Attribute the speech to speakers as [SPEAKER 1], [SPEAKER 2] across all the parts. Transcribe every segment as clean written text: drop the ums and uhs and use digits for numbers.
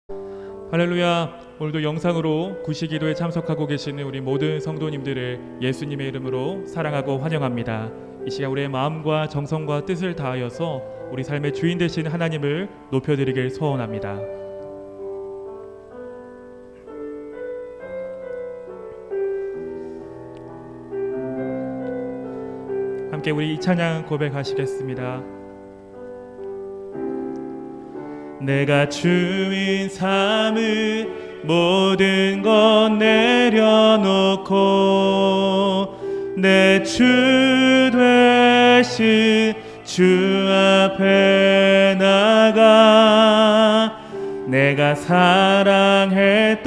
[SPEAKER 1] 할렐루야. 오늘도 영상으로 구시기도에 참석하고 계시는 우리 모든 성도님들을 예수님의 이름으로 사랑하고 환영합니다. 이 시간 우리의 마음과 정성과 뜻을 다하여서 우리 삶의 주인 되신 하나님을 높여드리길 소원합니다. 함께 우리 이 찬양 고백하시겠습니다. 내가 주인 삼은 모든 것 내려놓고 내 주 되신 주 앞에 나가 내가 사랑했던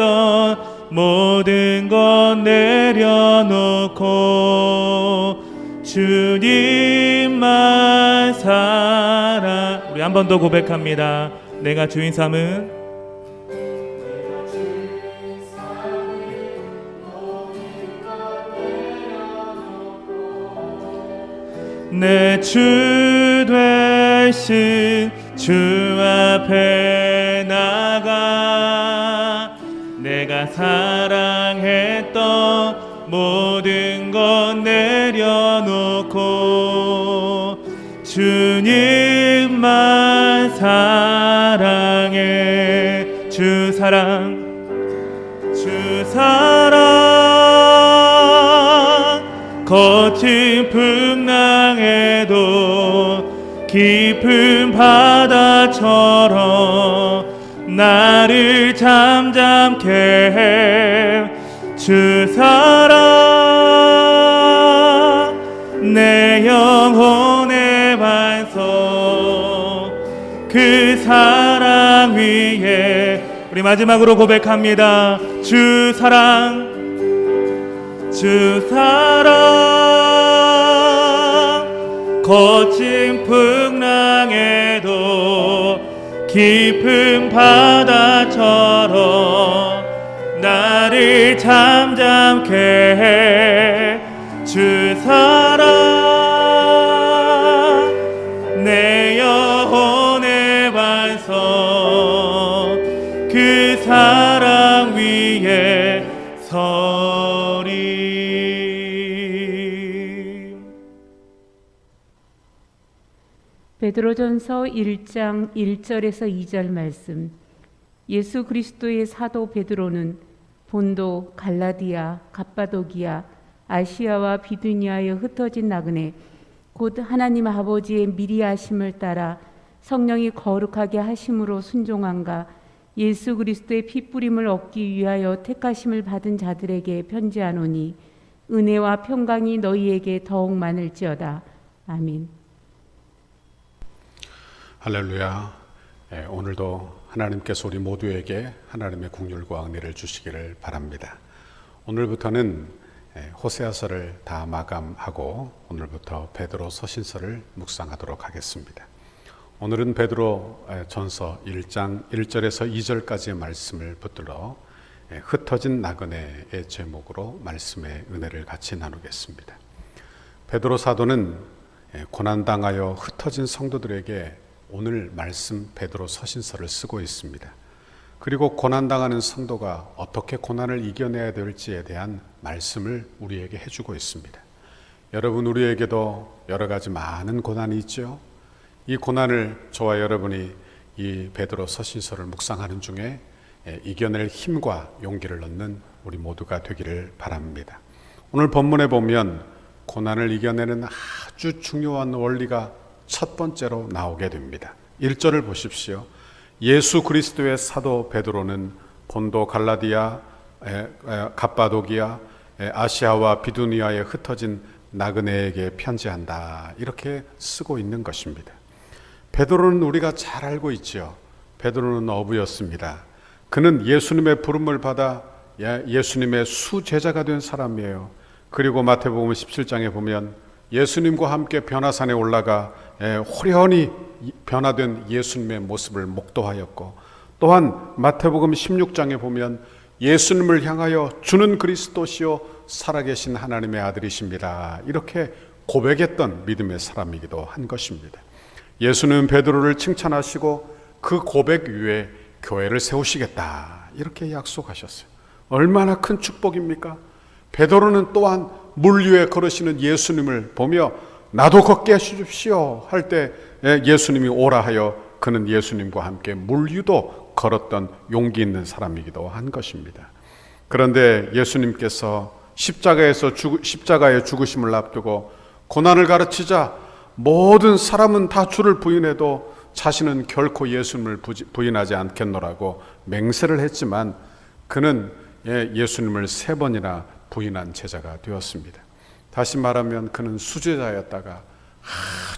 [SPEAKER 1] 모든 것 내려놓고 주님만 사랑. 우리 한 번 더 고백합니다. 내가 주인 삼은 내 주 되신 주 앞에 나가 내가 사랑했던 모든 것 내려놓고 주님만 사랑해. 주 사랑 거친 풍랑에도 깊은 바다처럼 나를 잠잠케 해. 주 사랑 내 영혼의 반석 그 사랑 위에. 우리 마지막으로 고백합니다. 주 사랑 거친 풍랑에도 깊은 바다처럼 나를 잠잠케 해. 주 사랑 내 영혼의 반석 그 사랑 위에 서리.
[SPEAKER 2] 베드로전서 1장 1절에서 2절 말씀. 예수 그리스도의 사도 베드로는 본도, 갈라디아, 갑바도기아, 아시아와 비두니아에 흩어진 나그네 곧 하나님 아버지의 미리 하심을 따라 성령이 거룩하게 하심으로 순종함과 예수 그리스도의 핏부림을 얻기 위하여 택하심을 받은 자들에게 편지하노니 은혜와 평강이 너희에게 더욱 많을지어다. 아멘.
[SPEAKER 3] 할렐루야. 오늘도 하나님께서 우리 모두에게 하나님의 긍휼과 은혜를 주시기를 바랍니다. 오늘부터는 호세아서를 다 마감하고 오늘부터 베드로 서신서를 묵상하도록 하겠습니다. 오늘은 베드로 전서 1장 1절에서 2절까지의 말씀을 붙들어 흩어진 나그네의 제목으로 말씀의 은혜를 같이 나누겠습니다. 베드로 사도는 고난당하여 흩어진 성도들에게 오늘 말씀 베드로 서신서를 쓰고 있습니다. 그리고 고난당하는 성도가 어떻게 고난을 이겨내야 될지에 대한 말씀을 우리에게 해주고 있습니다. 여러분, 우리에게도 여러 가지 많은 고난이 있죠. 이 고난을 저와 여러분이 이 베드로 서신서를 묵상하는 중에 이겨낼 힘과 용기를 얻는 우리 모두가 되기를 바랍니다. 오늘 본문에 보면 고난을 이겨내는 아주 중요한 원리가 첫 번째로 나오게 됩니다. 1절을 보십시오. 예수 그리스도의 사도 베드로는 본도, 갈라디아, 갑바도기아, 아시아와 비두니아에 흩어진 나그네에게 편지한다. 이렇게 쓰고 있는 것입니다. 베드로는 우리가 잘 알고 있죠. 베드로는 어부였습니다. 그는 예수님의 부름을 받아 예수님의 수제자가 된 사람이에요. 그리고 마태복음 17장에 보면 예수님과 함께 변화산에 올라가 호련히 변화된 예수님의 모습을 목도하였고, 또한 마태복음 16장에 보면 예수님을 향하여 주는 그리스도시요 살아계신 하나님의 아들이십니다. 이렇게 고백했던 믿음의 사람이기도 한 것입니다. 예수는 베드로를 칭찬하시고 그 고백 위에 교회를 세우시겠다 이렇게 약속하셨어요. 얼마나 큰 축복입니까? 베드로는 또한 물 위에 걸으시는 예수님을 보며 나도 걷게 해주십시오 할 때 예수님이 오라 하여 그는 예수님과 함께 물 위도 걸었던 용기 있는 사람이기도 한 것입니다. 그런데 예수님께서 십자가의 죽으심을 앞두고 고난을 가르치자 모든 사람은 다 주를 부인해도 자신은 결코 예수님을 부인하지 않겠노라고 맹세를 했지만 그는 예수님을 3번이나 부인한 제자가 되었습니다. 다시 말하면 그는 수제자였다가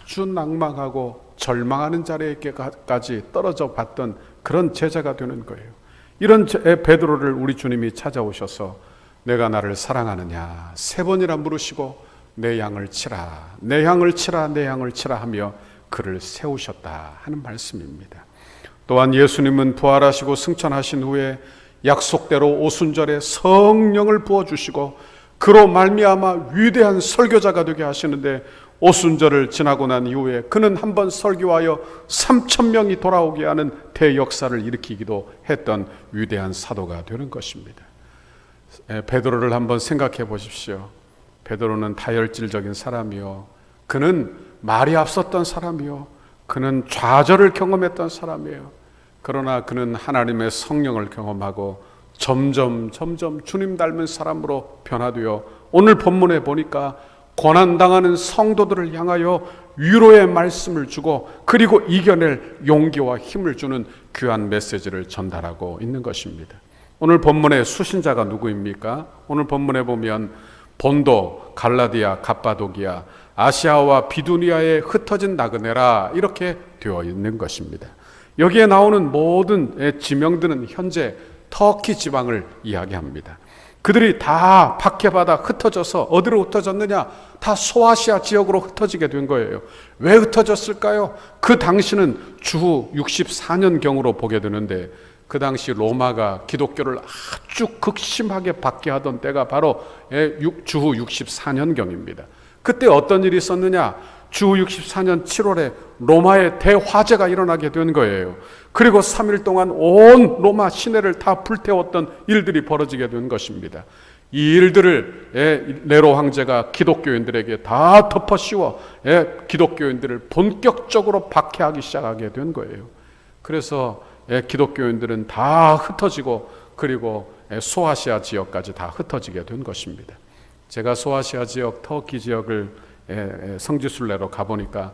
[SPEAKER 3] 아주 낭망하고 절망하는 자리에까지 떨어져 봤던 그런 제자가 되는 거예요. 이런 베드로를 우리 주님이 찾아오셔서 내가 나를 사랑하느냐 3번이나 물으시고 내 양을 치라, 내 양을 치라, 내 양을 치라 하며 그를 세우셨다 하는 말씀입니다. 또한 예수님은 부활하시고 승천하신 후에 약속대로 오순절에 성령을 부어주시고 그로 말미암아 위대한 설교자가 되게 하시는데 오순절을 지나고 난 이후에 그는 한번 설교하여 3,000명이 돌아오게 하는 대역사를 일으키기도 했던 위대한 사도가 되는 것입니다. 베드로를 한번 생각해 보십시오. 베드로는 다혈질적인 사람이요, 그는 말이 앞섰던 사람이요, 그는 좌절을 경험했던 사람이에요. 그러나 그는 하나님의 성령을 경험하고 점점 주님 닮은 사람으로 변화되어 오늘 본문에 보니까 고난당하는 성도들을 향하여 위로의 말씀을 주고 그리고 이겨낼 용기와 힘을 주는 귀한 메시지를 전달하고 있는 것입니다. 오늘 본문의 수신자가 누구입니까? 오늘 본문에 보면 본도, 갈라디아, 갑바도기아, 아시아와 비두니아에 흩어진 나그네라 이렇게 되어 있는 것입니다. 여기에 나오는 모든 지명들은 현재 터키 지방을 이야기합니다. 그들이 다 박해받아 흩어져서 어디로 흩어졌느냐? 다 소아시아 지역으로 흩어지게 된 거예요. 왜 흩어졌을까요? 그 당시는 주후 64년경으로 보게 되는데 그 당시 로마가 기독교를 아주 극심하게 박해하던 때가 바로 주후 64년경입니다. 그때 어떤 일이 있었느냐? 주후 64년 7월에 로마의 대화재가 일어나게 된 거예요. 그리고 3일 동안 온 로마 시내를 다 불태웠던 일들이 벌어지게 된 것입니다. 이 일들을 네로 황제가 기독교인들에게 다 덮어씌워 기독교인들을 본격적으로 박해하기 시작하게 된 거예요. 그래서 기독교인들은 다 흩어지고 그리고 소아시아 지역까지 다 흩어지게 된 것입니다. 제가 소아시아 지역, 터키 지역을 성지순례로 가보니까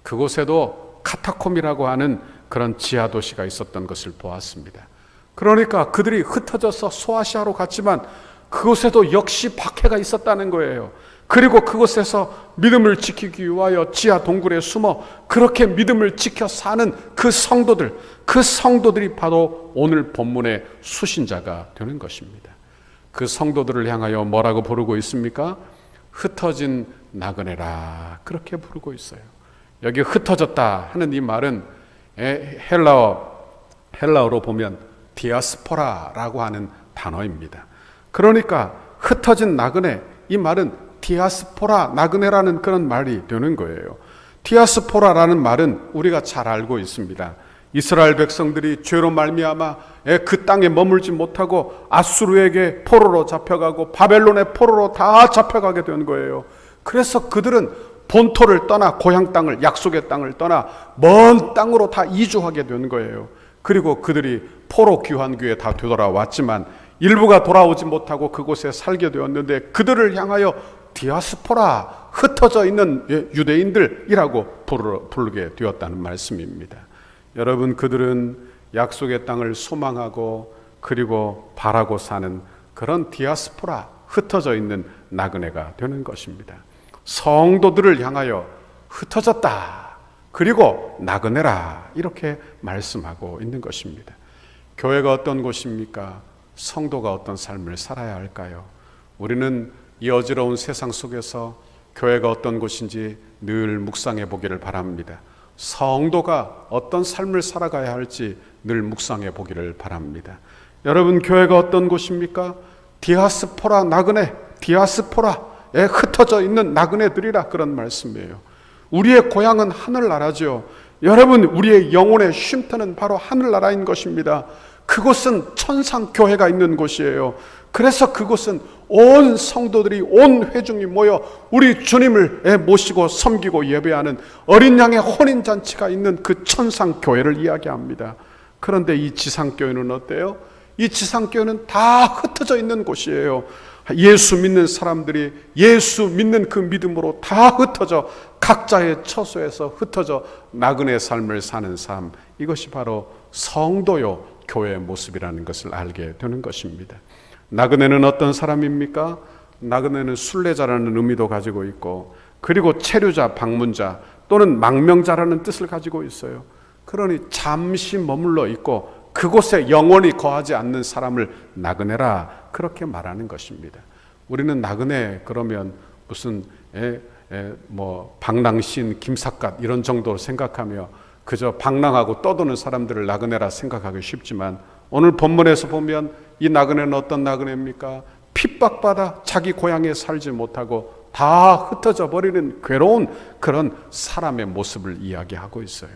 [SPEAKER 3] 그곳에도 카타콤이라고 하는 그런 지하 도시가 있었던 것을 보았습니다. 그러니까 그들이 흩어져서 소아시아로 갔지만 그곳에도 역시 박해가 있었다는 거예요. 그리고 그곳에서 믿음을 지키기 위하여 지하 동굴에 숨어 그렇게 믿음을 지켜 사는 그 성도들이 바로 오늘 본문의 수신자가 되는 것입니다. 그 성도들을 향하여 뭐라고 부르고 있습니까? 흩어진 나그네라 그렇게 부르고 있어요. 여기 흩어졌다 하는 이 말은 헬라어로 보면 디아스포라라고 하는 단어입니다. 그러니까 흩어진 나그네, 이 말은 디아스포라, 나그네라는 그런 말이 되는 거예요. 디아스포라라는 말은 우리가 잘 알고 있습니다. 이스라엘 백성들이 죄로 말미암아 그 땅에 머물지 못하고 아수르에게 포로로 잡혀가고 바벨론의 포로로 다 잡혀가게 된 거예요. 그래서 그들은 본토를 떠나 고향 땅을, 약속의 땅을 떠나 먼 땅으로 다 이주하게 된 거예요. 그리고 그들이 포로 귀환교에 다 되돌아왔지만 일부가 돌아오지 못하고 그곳에 살게 되었는데 그들을 향하여 디아스포라, 흩어져 있는 유대인들이라고 부르게 되었다는 말씀입니다. 여러분, 그들은 약속의 땅을 소망하고 그리고 바라고 사는 그런 디아스포라, 흩어져 있는 나그네가 되는 것입니다. 성도들을 향하여 흩어졌다, 그리고 나그네라 이렇게 말씀하고 있는 것입니다. 교회가 어떤 곳입니까? 성도가 어떤 삶을 살아야 할까요? 우리는 이 어지러운 세상 속에서 교회가 어떤 곳인지 늘 묵상해 보기를 바랍니다. 성도가 어떤 삶을 살아가야 할지 늘 묵상해 보기를 바랍니다. 여러분, 교회가 어떤 곳입니까? 디아스포라 나그네, 디아스포라에 흩어져 있는 나그네들이라 그런 말씀이에요. 우리의 고향은 하늘나라죠. 여러분, 우리의 영혼의 쉼터는 바로 하늘나라인 것입니다. 그곳은 천상교회가 있는 곳이에요. 그래서 그곳은 온 성도들이, 온 회중이 모여 우리 주님을 모시고 섬기고 예배하는 어린 양의 혼인잔치가 있는 그 천상교회를 이야기합니다. 그런데 이 지상교회는 어때요? 이 지상교회는 다 흩어져 있는 곳이에요. 예수 믿는 사람들이 예수 믿는 그 믿음으로 다 흩어져 각자의 처소에서 흩어져 나그네 삶을 사는 삶, 이것이 바로 성도요 교회의 모습이라는 것을 알게 되는 것입니다. 나그네는 어떤 사람입니까? 나그네는 순례자라는 의미도 가지고 있고, 그리고 체류자, 방문자 또는 망명자라는 뜻을 가지고 있어요. 그러니 잠시 머물러 있고 그곳에 영원히 거하지 않는 사람을 나그네라, 그렇게 말하는 것입니다. 우리는 나그네 그러면 무슨 방랑신, 김삿갓 이런 정도로 생각하며 그저 방랑하고 떠도는 사람들을 나그네라 생각하기 쉽지만, 오늘 본문에서 보면 이 나그네는 어떤 나그네입니까? 핍박받아 자기 고향에 살지 못하고 다 흩어져 버리는 괴로운 그런 사람의 모습을 이야기하고 있어요.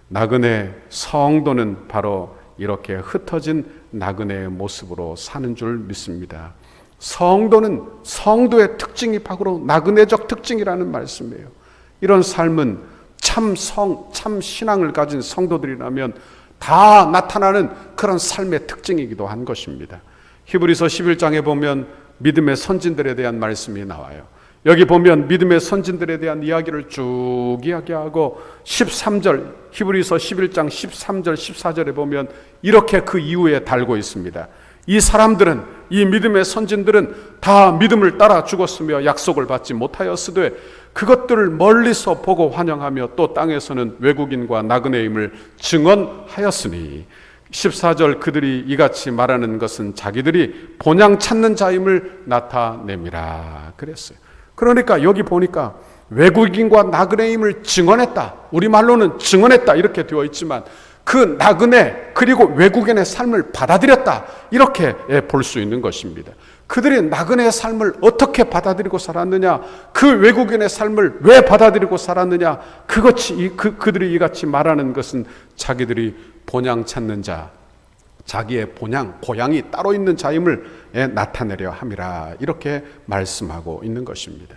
[SPEAKER 3] 나그네, 성도는 바로 이렇게 흩어진 나그네의 모습으로 사는 줄 믿습니다. 성도는 성도의 특징이 바로 나그네적 특징이라는 말씀이에요. 이런 삶은 참 신앙을 가진 성도들이라면 다 나타나는 그런 삶의 특징이기도 한 것입니다. 히브리서 11장에 보면 믿음의 선진들에 대한 말씀이 나와요. 여기 보면 믿음의 선진들에 대한 이야기를 쭉 이야기하고 13절, 히브리서 11장 13절 14절에 보면 이렇게 그 이후에 달고 있습니다. 이 사람들은, 이 믿음의 선진들은 다 믿음을 따라 죽었으며 약속을 받지 못하였으되 그것들을 멀리서 보고 환영하며 또 땅에서는 외국인과 나그네임을 증언하였으니, 14절 그들이 이같이 말하는 것은 자기들이 본향 찾는 자임을 나타냅니다 그랬어요. 그러니까 여기 보니까 외국인과 나그네임을 증언했다, 우리말로는 증언했다 이렇게 되어 있지만 그 나그네 그리고 외국인의 삶을 받아들였다, 이렇게 볼 수 있는 것입니다. 그들이 나그네의 삶을 어떻게 받아들이고 살았느냐, 그 외국인의 삶을 왜 받아들이고 살았느냐, 그들이 이같이 말하는 것은 자기들이 본향 찾는 자, 자기의 본향, 고향이 따로 있는 자임을 나타내려 함이라, 이렇게 말씀하고 있는 것입니다.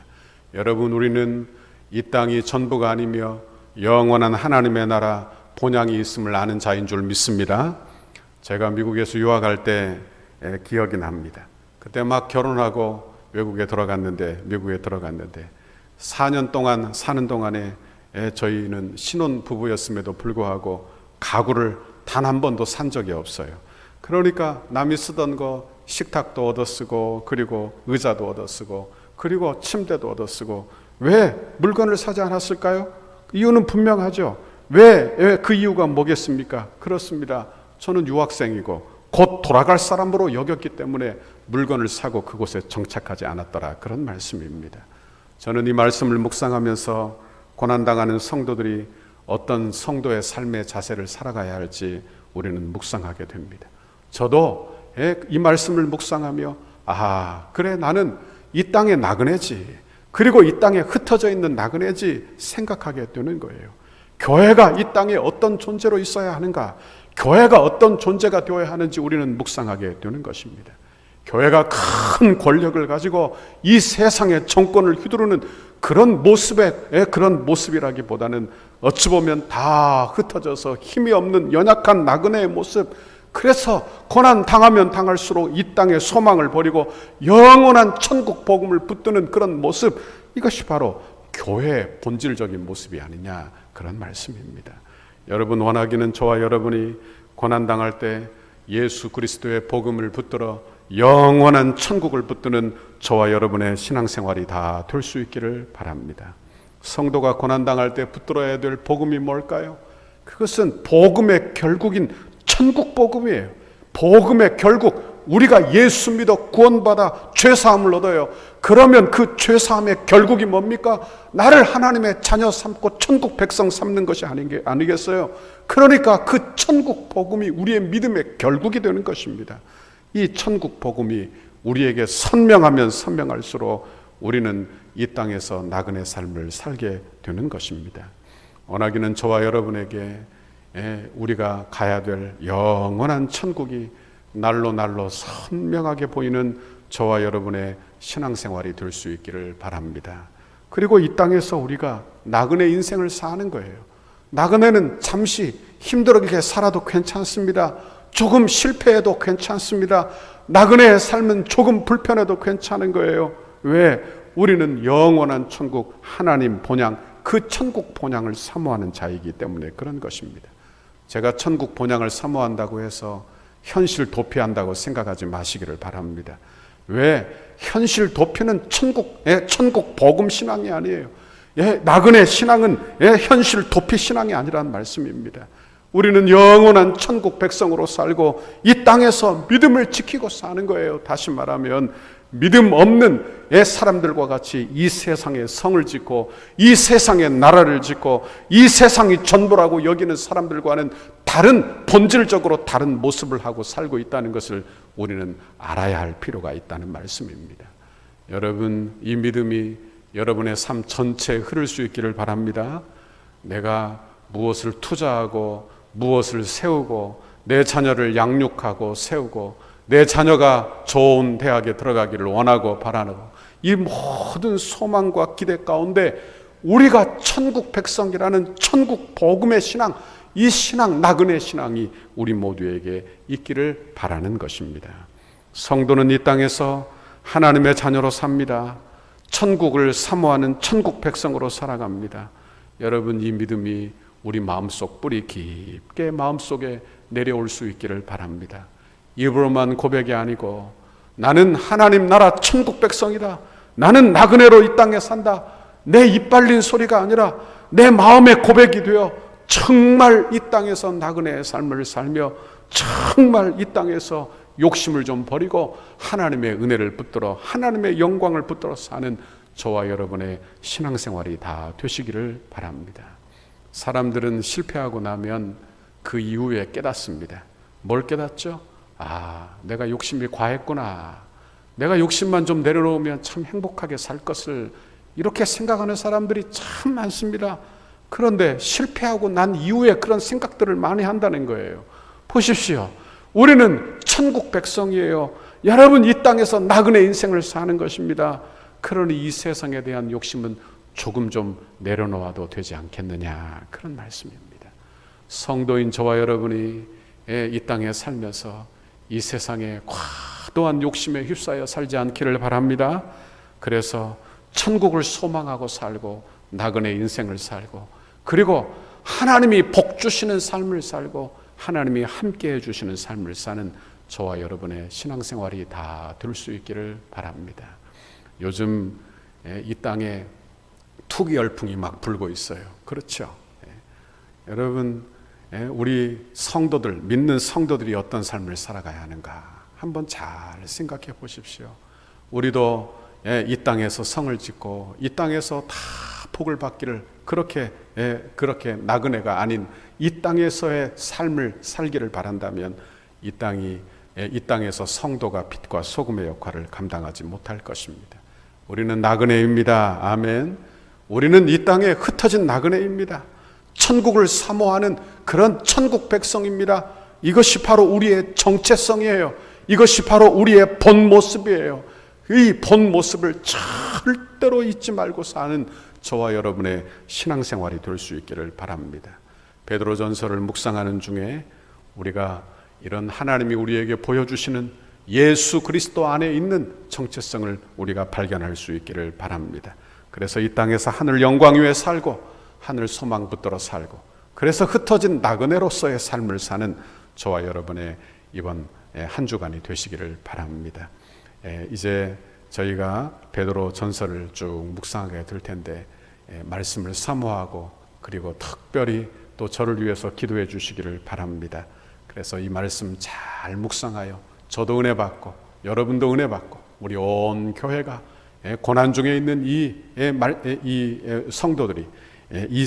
[SPEAKER 3] 여러분, 우리는 이 땅이 전부가 아니며 영원한 하나님의 나라 본향이 있음을 아는 자인 줄 믿습니다. 제가 미국에서 유학할 때 기억이 납니다. 그때 막 결혼하고 미국에 들어갔는데 4년 동안 사는 동안에 저희는 신혼 부부였음에도 불구하고 가구를 단 한 번도 산 적이 없어요. 그러니까 남이 쓰던 거 식탁도 얻어쓰고, 그리고 의자도 얻어쓰고, 그리고 침대도 얻어쓰고. 왜 물건을 사지 않았을까요? 이유는 분명하죠. 왜 그 이유가 뭐겠습니까? 그렇습니다. 저는 유학생이고 곧 돌아갈 사람으로 여겼기 때문에 물건을 사고 그곳에 정착하지 않았더라, 그런 말씀입니다. 저는 이 말씀을 묵상하면서 고난당하는 성도들이 어떤 성도의 삶의 자세를 살아가야 할지 우리는 묵상하게 됩니다. 저도 이 말씀을 묵상하며 그래, 나는 이 땅의 나그네지, 그리고 이 땅에 흩어져 있는 나그네지 생각하게 되는 거예요. 교회가 이 땅에 어떤 존재로 있어야 하는가, 교회가 어떤 존재가 되어야 하는지 우리는 묵상하게 되는 것입니다. 교회가 큰 권력을 가지고 이 세상의 정권을 휘두르는 그런 모습이라기보다는 어찌 보면 다 흩어져서 힘이 없는 연약한 나그네의 모습, 그래서 고난 당하면 당할수록 이 땅의 소망을 버리고 영원한 천국 복음을 붙드는 그런 모습, 이것이 바로 교회의 본질적인 모습이 아니냐, 그런 말씀입니다. 여러분, 원하기는 저와 여러분이 고난 당할 때 예수 그리스도의 복음을 붙들어 영원한 천국을 붙드는 저와 여러분의 신앙생활이 다 될 수 있기를 바랍니다. 성도가 고난 당할 때 붙들어야 될 복음이 뭘까요? 그것은 복음의 결국인 천국 복음이에요. 복음의 결국, 우리가 예수 믿어 구원받아 죄사함을 얻어요. 그러면 그 죄사함의 결국이 뭡니까? 나를 하나님의 자녀 삼고 천국 백성 삼는 것이 아니겠어요? 그러니까 그 천국 복음이 우리의 믿음의 결국이 되는 것입니다. 이 천국 복음이 우리에게 선명하면 선명할수록 우리는 이 땅에서 나그네 삶을 살게 되는 것입니다. 원하기는 저와 여러분에게 우리가 가야 될 영원한 천국이 날로 날로 선명하게 보이는 저와 여러분의 신앙생활이 될 수 있기를 바랍니다. 그리고 이 땅에서 우리가 나그네 인생을 사는 거예요. 나그네는 잠시 힘들게 살아도 괜찮습니다. 조금 실패해도 괜찮습니다. 나그네의 삶은 조금 불편해도 괜찮은 거예요. 왜? 우리는 영원한 천국 하나님 본향, 그 천국 본향을 사모하는 자이기 때문에 그런 것입니다. 제가 천국 본향을 사모한다고 해서 현실 도피한다고 생각하지 마시기를 바랍니다. 왜? 현실 도피는 천국 복음 신앙이 아니에요. 나그네 신앙은 현실 도피 신앙이 아니라는 말씀입니다. 우리는 영원한 천국 백성으로 살고 이 땅에서 믿음을 지키고 사는 거예요. 다시 말하면 믿음 없는 사람들과 같이 이 세상에 성을 짓고 이 세상에 나라를 짓고 이 세상이 전부라고 여기는 사람들과는 다른, 본질적으로 다른 모습을 하고 살고 있다는 것을 우리는 알아야 할 필요가 있다는 말씀입니다. 여러분, 이 믿음이 여러분의 삶 전체에 흐를 수 있기를 바랍니다. 내가 무엇을 투자하고 무엇을 세우고 내 자녀를 양육하고 세우고 내 자녀가 좋은 대학에 들어가기를 원하고 바라고, 이 모든 소망과 기대 가운데 우리가 천국 백성이라는 천국 복음의 신앙, 이 신앙, 나그네 신앙이 우리 모두에게 있기를 바라는 것입니다. 성도는 이 땅에서 하나님의 자녀로 삽니다. 천국을 사모하는 천국 백성으로 살아갑니다. 여러분, 이 믿음이 우리 마음속 뿌리 깊게 마음속에 내려올 수 있기를 바랍니다. 입으로만 고백이 아니고 나는 하나님 나라 천국 백성이다, 나는 나그네로 이 땅에 산다, 내 입 벌린 소리가 아니라 내 마음의 고백이 되어 정말 이 땅에서 나그네의 삶을 살며 정말 이 땅에서 욕심을 좀 버리고 하나님의 은혜를 붙들어 하나님의 영광을 붙들어 사는 저와 여러분의 신앙생활이 다 되시기를 바랍니다. 사람들은 실패하고 나면 그 이후에 깨닫습니다. 뭘 깨닫죠? 내가 욕심이 과했구나, 내가 욕심만 좀 내려놓으면 참 행복하게 살 것을, 이렇게 생각하는 사람들이 참 많습니다. 그런데 실패하고 난 이후에 그런 생각들을 많이 한다는 거예요. 보십시오, 우리는 천국 백성이에요. 여러분, 이 땅에서 나그네 인생을 사는 것입니다. 그러니 이 세상에 대한 욕심은 조금 좀 내려놓아도 되지 않겠느냐, 그런 말씀입니다. 성도인 저와 여러분이 이 땅에 살면서 이 세상에 과도한 욕심에 휩싸여 살지 않기를 바랍니다. 그래서 천국을 소망하고 살고 나그네 인생을 살고, 그리고 하나님이 복 주시는 삶을 살고 하나님이 함께 해주시는 삶을 사는 저와 여러분의 신앙생활이 다 될 수 있기를 바랍니다. 요즘 이 땅에 투기 열풍이 막 불고 있어요. 그렇죠? 여러분, 우리 성도들, 믿는 성도들이 어떤 삶을 살아가야 하는가 한번 잘 생각해 보십시오. 우리도 이 땅에서 성을 짓고 이 땅에서 다 복을 받기를, 그렇게 나그네가 아닌 이 땅에서의 삶을 살기를 바란다면 이 땅에서 성도가 빛과 소금의 역할을 감당하지 못할 것입니다. 우리는 나그네입니다. 아멘. 우리는 이 땅에 흩어진 나그네입니다. 천국을 사모하는 그런 천국 백성입니다. 이것이 바로 우리의 정체성이에요. 이것이 바로 우리의 본 모습이에요. 이 본 모습을 절대로 잊지 말고 사는 저와 여러분의 신앙생활이 될 수 있기를 바랍니다. 베드로전서를 묵상하는 중에 우리가 이런 하나님이 우리에게 보여주시는 예수 그리스도 안에 있는 정체성을 우리가 발견할 수 있기를 바랍니다. 그래서 이 땅에서 하늘 영광 위에 살고 하늘 소망 붙들어 살고, 그래서 흩어진 나그네로서의 삶을 사는 저와 여러분의 이번 한 주간이 되시기를 바랍니다. 이제 저희가 베드로 전서를 쭉 묵상하게 될 텐데 말씀을 사모하고 그리고 특별히 또 저를 위해서 기도해 주시기를 바랍니다. 그래서 이 말씀 잘 묵상하여 저도 은혜 받고 여러분도 은혜 받고 우리 온 교회가 고난 중에 있는 이 성도들이 이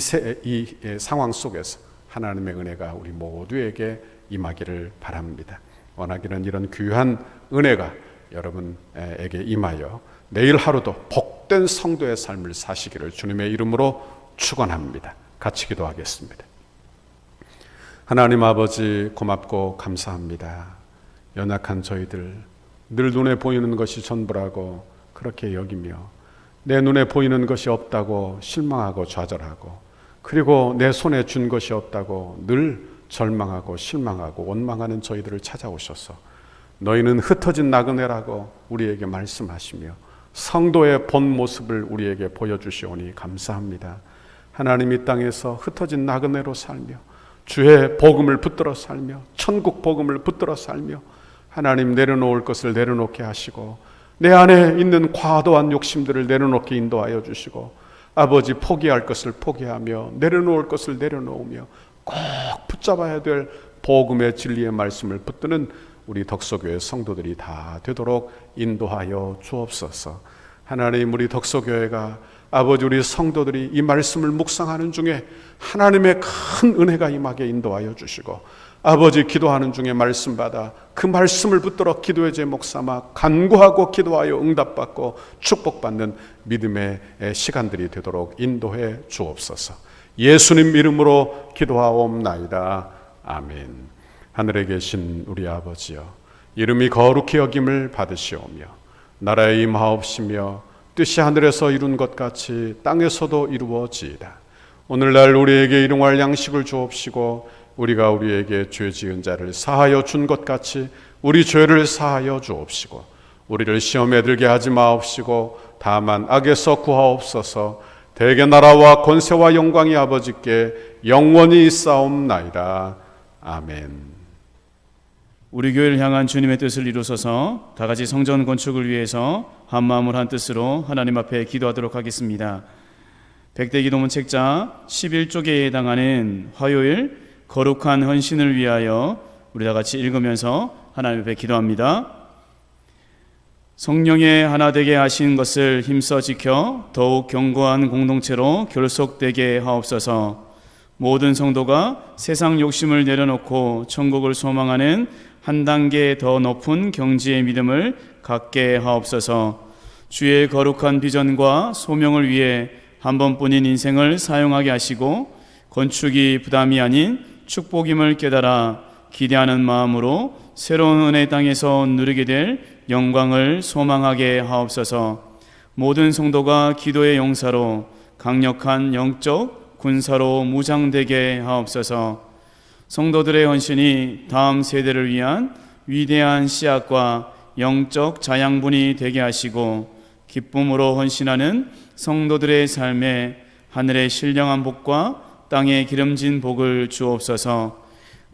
[SPEAKER 3] 상황 속에서 하나님의 은혜가 우리 모두에게 임하기를 바랍니다. 원하기는 이런 귀한 은혜가 여러분에게 임하여 내일 하루도 복된 성도의 삶을 사시기를 주님의 이름으로 축원합니다. 같이 기도하겠습니다. 하나님 아버지, 고맙고 감사합니다. 연약한 저희들, 늘 눈에 보이는 것이 전부라고 그렇게 여기며 내 눈에 보이는 것이 없다고 실망하고 좌절하고, 그리고 내 손에 준 것이 없다고 늘 절망하고 실망하고 원망하는 저희들을 찾아오셔서 너희는 흩어진 나그네라고 우리에게 말씀하시며 성도의 본 모습을 우리에게 보여주시오니 감사합니다. 하나님, 이 땅에서 흩어진 나그네로 살며 주의 복음을 붙들어 살며 천국 복음을 붙들어 살며 하나님, 내려놓을 것을 내려놓게 하시고 내 안에 있는 과도한 욕심들을 내려놓게 인도하여 주시고, 아버지, 포기할 것을 포기하며 내려놓을 것을 내려놓으며 꼭 붙잡아야 될 복음의 진리의 말씀을 붙드는 우리 덕소교회 성도들이 다 되도록 인도하여 주옵소서. 하나님, 우리 덕소교회가 아버지, 우리 성도들이 이 말씀을 묵상하는 중에 하나님의 큰 은혜가 임하게 인도하여 주시고, 아버지, 기도하는 중에 말씀 받아 그 말씀을 붙들어 기도의 제목 삼아 간구하고 기도하여 응답받고 축복받는 믿음의 시간들이 되도록 인도해 주옵소서. 예수님 이름으로 기도하옵나이다. 아멘. 하늘에 계신 우리 아버지여, 이름이 거룩히 여김을 받으시오며 나라의 임하옵시며 뜻이 하늘에서 이룬 것 같이 땅에서도 이루어지이다. 오늘날 우리에게 일용할 양식을 주옵시고 우리가 우리에게 죄 지은 자를 사하여 준 것 같이 우리 죄를 사하여 주옵시고 우리를 시험에 들게 하지 마옵시고 다만 악에서 구하옵소서. 대개 나라와 권세와 영광이 아버지께 영원히 있사옵나이다. 아멘.
[SPEAKER 4] 우리 교회를 향한 주님의 뜻을 이루소서. 다 같이 성전 건축을 위해서 한 마음을 한 뜻으로 하나님 앞에 기도하도록 하겠습니다. 백대 기도문 책자 11쪽에 해당하는 화요일 거룩한 헌신을 위하여 우리 다 같이 읽으면서 하나님 앞에 기도합니다. 성령의 하나 되게 하신 것을 힘써 지켜 더욱 견고한 공동체로 결속되게 하옵소서. 모든 성도가 세상 욕심을 내려놓고 천국을 소망하는 한 단계 더 높은 경지의 믿음을 갖게 하옵소서. 주의 거룩한 비전과 소명을 위해 한 번뿐인 인생을 사용하게 하시고 건축이 부담이 아닌 축복임을 깨달아 기대하는 마음으로 새로운 은혜 땅에서 누리게 될 영광을 소망하게 하옵소서. 모든 성도가 기도의 용사로 강력한 영적 군사로 무장되게 하옵소서. 성도들의 헌신이 다음 세대를 위한 위대한 씨앗과 영적 자양분이 되게 하시고 기쁨으로 헌신하는 성도들의 삶에 하늘의 신령한 복과 땅에 기름진 복을 주옵소서.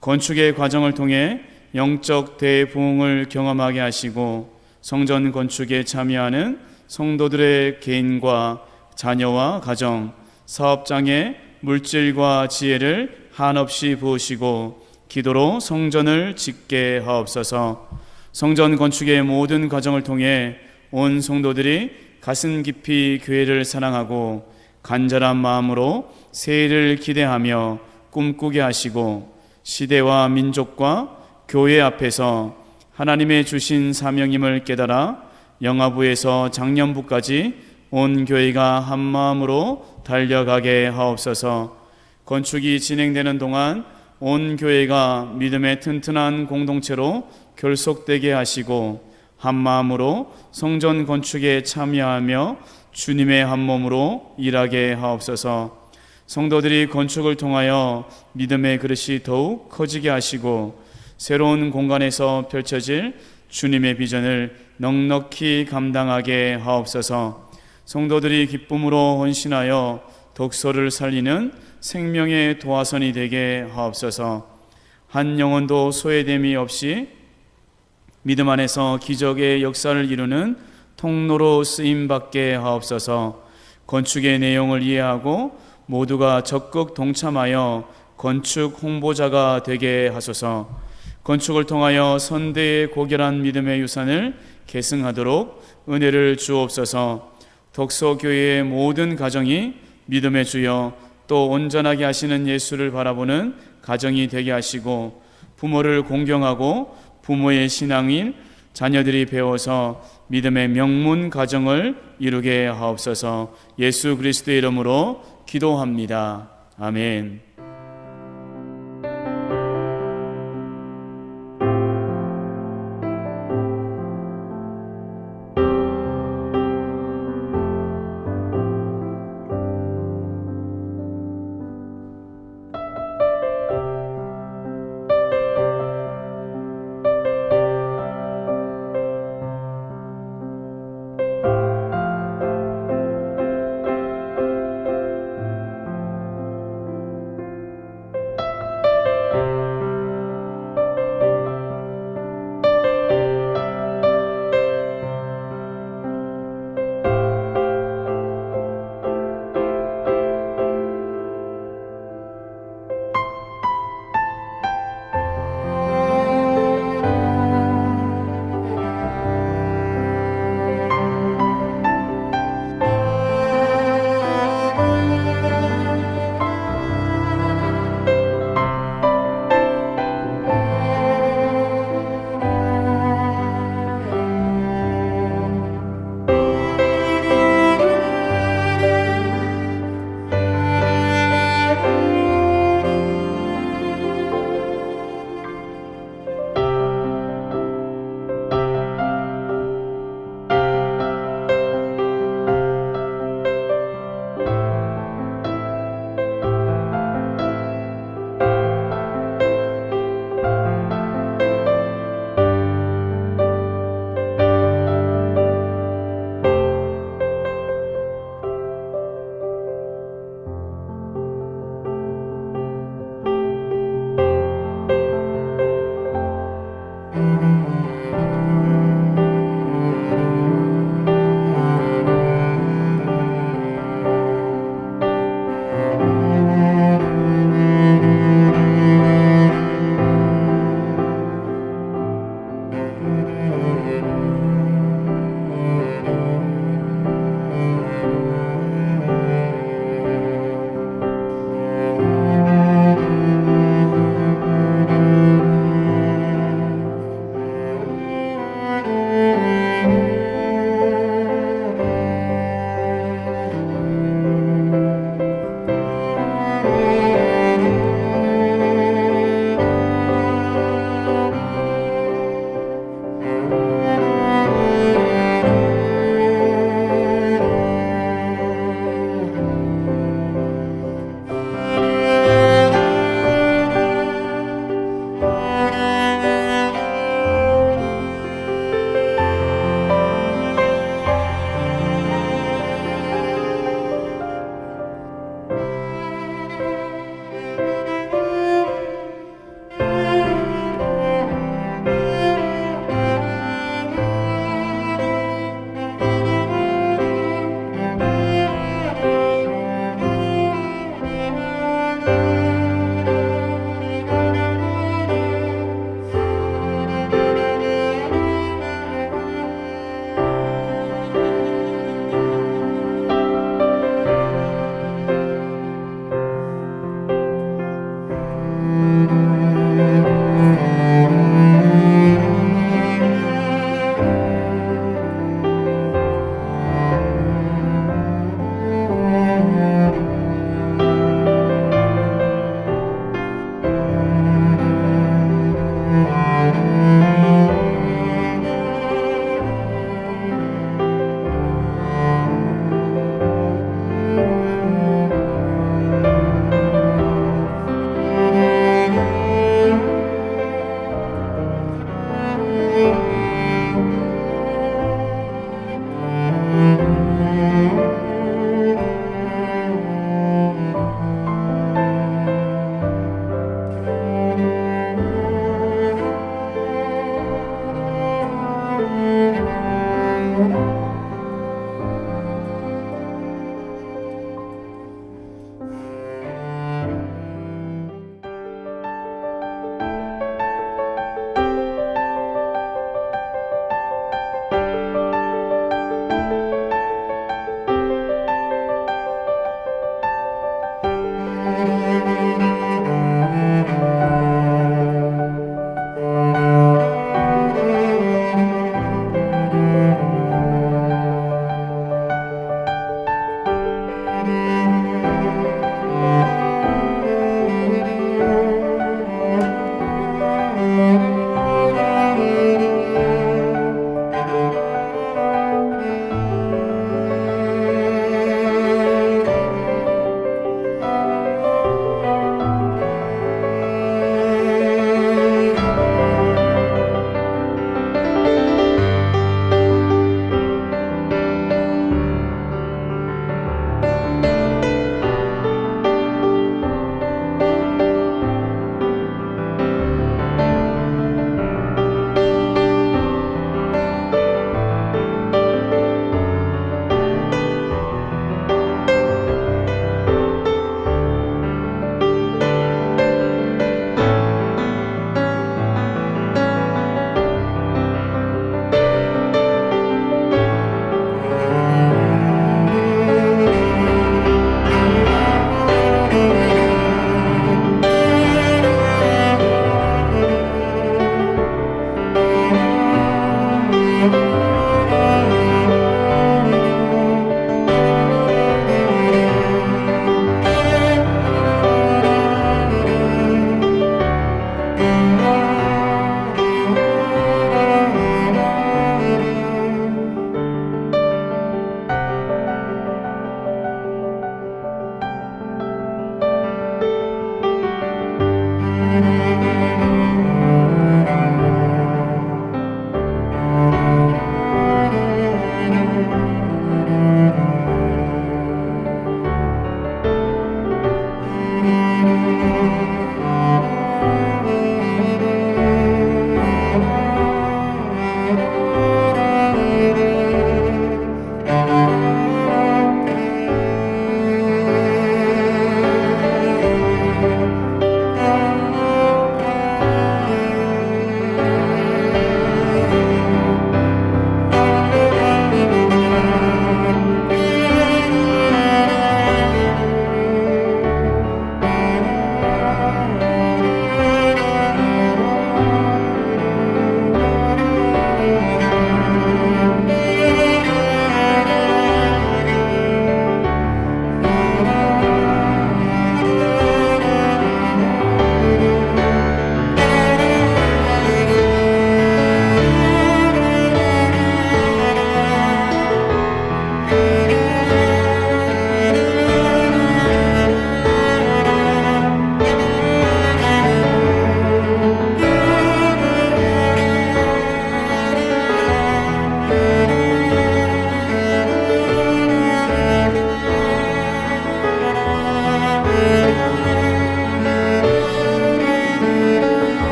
[SPEAKER 4] 건축의 과정을 통해 영적 대부흥을 경험하게 하시고 성전 건축에 참여하는 성도들의 개인과 자녀와 가정, 사업장에 물질과 지혜를 한없이 부으시고 기도로 성전을 짓게 하옵소서. 성전 건축의 모든 과정을 통해 온 성도들이 가슴 깊이 교회를 사랑하고 간절한 마음으로 새해를 기대하며 꿈꾸게 하시고 시대와 민족과 교회 앞에서 하나님의 주신 사명임을 깨달아 영아부에서 장년부까지 온 교회가 한 마음으로 달려가게 하옵소서. 건축이 진행되는 동안 온 교회가 믿음의 튼튼한 공동체로 결속되게 하시고 한 마음으로 성전 건축에 참여하며 주님의 한 몸으로 일하게 하옵소서. 성도들이 건축을 통하여 믿음의 그릇이 더욱 커지게 하시고 새로운 공간에서 펼쳐질 주님의 비전을 넉넉히 감당하게 하옵소서. 성도들이 기쁨으로 헌신하여 덕소를 살리는 생명의 도화선이 되게 하옵소서. 한 영혼도 소외됨이 없이 믿음 안에서 기적의 역사를 이루는 통로로 쓰임받게 하옵소서. 건축의 내용을 이해하고 모두가 적극 동참하여 건축 홍보자가 되게 하소서. 건축을 통하여 선대의 고결한 믿음의 유산을 계승하도록 은혜를 주옵소서. 덕소교회의 모든 가정이 믿음의 주여 또 온전하게 하시는 예수를 바라보는 가정이 되게 하시고 부모를 공경하고 부모의 신앙인 자녀들이 배워서 믿음의 명문 가정을 이루게 하옵소서. 예수 그리스도의 이름으로 기도합니다. 아멘.